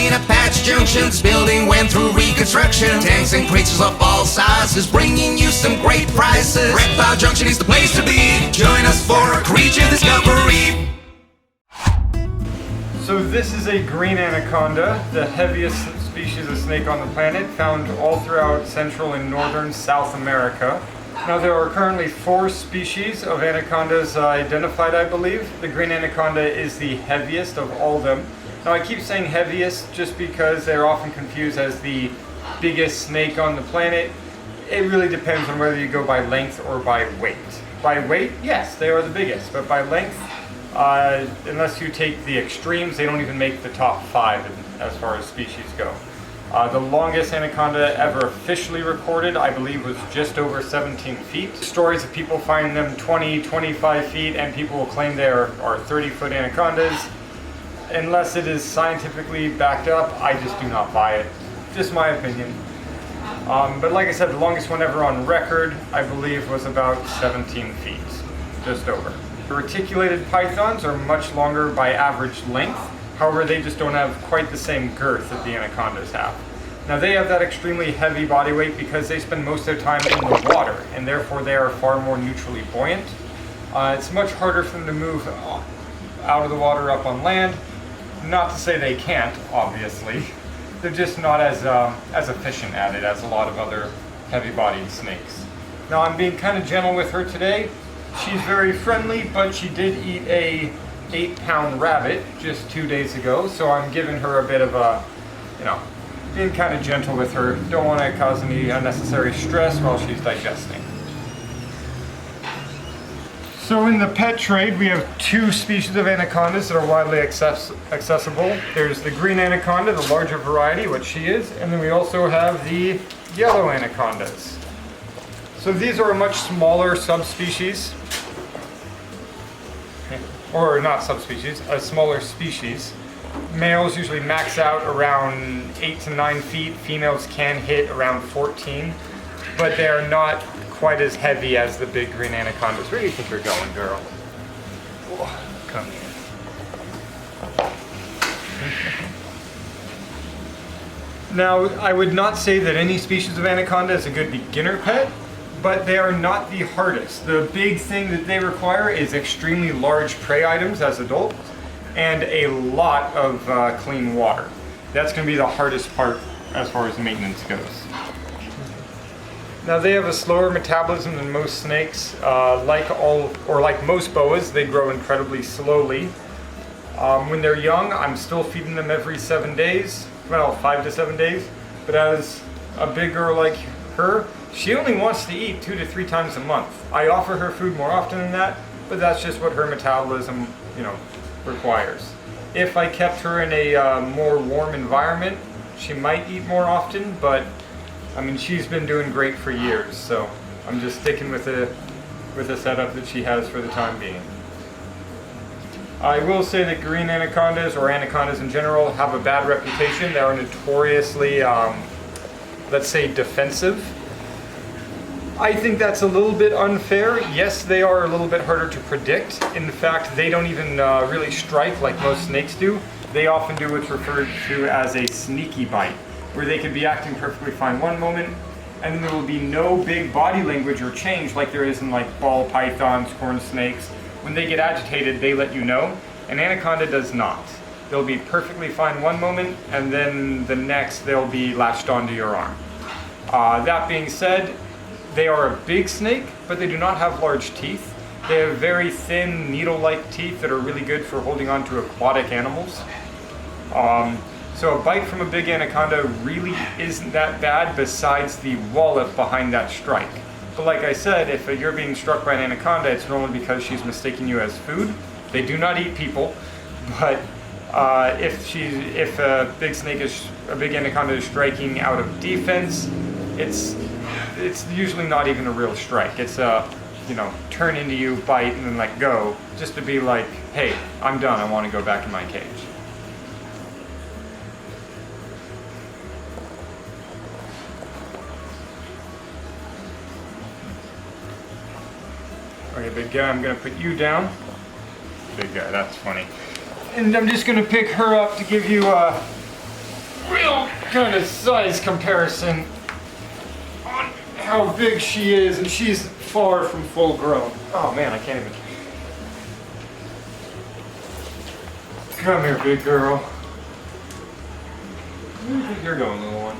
in Apache Junction's building went through reconstruction. Tanks and creatures of all sizes, bringing you some great prices. Reptile Junction is the place to be. Join us for a creature discovery. So this is a green anaconda, the heaviest species of snake on the planet, found all throughout Central and Northern South America. Now there are currently 4 species of anacondas identified, I believe. The green anaconda is the heaviest of all of them. Now I keep saying heaviest just because they're often confused as the biggest snake on the planet. It really depends on whether you go by length or by weight. By weight, yes, they are the biggest, but by length, unless you take the extremes, they don't even make the top 5 as far as species go. The longest anaconda ever officially recorded, I believe, was just over 17 feet. Stories of people finding them 20, 25 feet, and people will claim they are 30-foot anacondas. Unless it is scientifically backed up, I just do not buy it. Just my opinion. But like I said, the longest one ever on record, I believe, was about 17 feet, just over. The reticulated pythons are much longer by average length. However, they just don't have quite the same girth that the anacondas have. Now they have that extremely heavy body weight because they spend most of their time in the water, and therefore they are far more neutrally buoyant. It's much harder for them to move out of the water up on land. Not to say they can't, obviously. They're just not as efficient at it as a lot of other heavy-bodied snakes. Now I'm being kind of gentle with her today. She's very friendly, but she did eat a 8-pound rabbit just 2 days ago, so I'm giving her a bit of a, being kind of gentle with her. Don't want to cause any unnecessary stress while she's digesting. So in the pet trade, we have 2 species of anacondas that are widely accessible. There's the green anaconda, the larger variety, what she is, and then we also have the yellow anacondas. So these are a much smaller subspecies. Or not subspecies, a smaller species. Males usually max out around 8 to 9 feet. Females can hit around 14, but they are not quite as heavy as the big green anacondas. Where do you think you're going, girl? Oh, come here. Now, I would not say that any species of anaconda is a good beginner pet, but they are not the hardest. The big thing that they require is extremely large prey items as adults and a lot of clean water. That's going to be the hardest part as far as maintenance goes. Now they have a slower metabolism than most snakes. Like most boas, they grow incredibly slowly. When they're young, I'm still feeding them every 7 days, well, 5 to 7 days. But as a big girl like her, she only wants to eat 2 to 3 times a month. I offer her food more often than that, but that's just what her metabolism, requires. If I kept her in a more warm environment, she might eat more often, but I mean, she's been doing great for years, so I'm just sticking with the setup that she has for the time being. I will say that green anacondas, or anacondas in general, have a bad reputation. They are notoriously, let's say, defensive. I think that's a little bit unfair. Yes, they are a little bit harder to predict. In fact, they don't even really strike like most snakes do. They often do what's referred to as a sneaky bite, where they could be acting perfectly fine one moment, and then there will be no big body language or change like there is in like ball pythons, corn snakes. When they get agitated, they let you know. An anaconda does not. They'll be perfectly fine one moment, and then the next they'll be latched onto your arm. That being said, they are a big snake, but they do not have large teeth. They have very thin, needle-like teeth that are really good for holding on to aquatic animals. So a bite from a big anaconda really isn't that bad besides the wallop behind that strike. But like I said, if you're being struck by an anaconda, it's normally because she's mistaking you as food. They do not eat people, but if a big anaconda is striking out of defense, it's usually not even a real strike. It's a, turn into you, bite, and then let go, just to be like, hey, I'm done, I want to go back in my cage. Okay, big guy, I'm gonna put you down. Big guy, that's funny. And I'm just gonna pick her up to give you real kind of size comparison on how big she is, and she's far from full grown. Oh man, I can't even. Come here, big girl. Where do you think you're going, little one?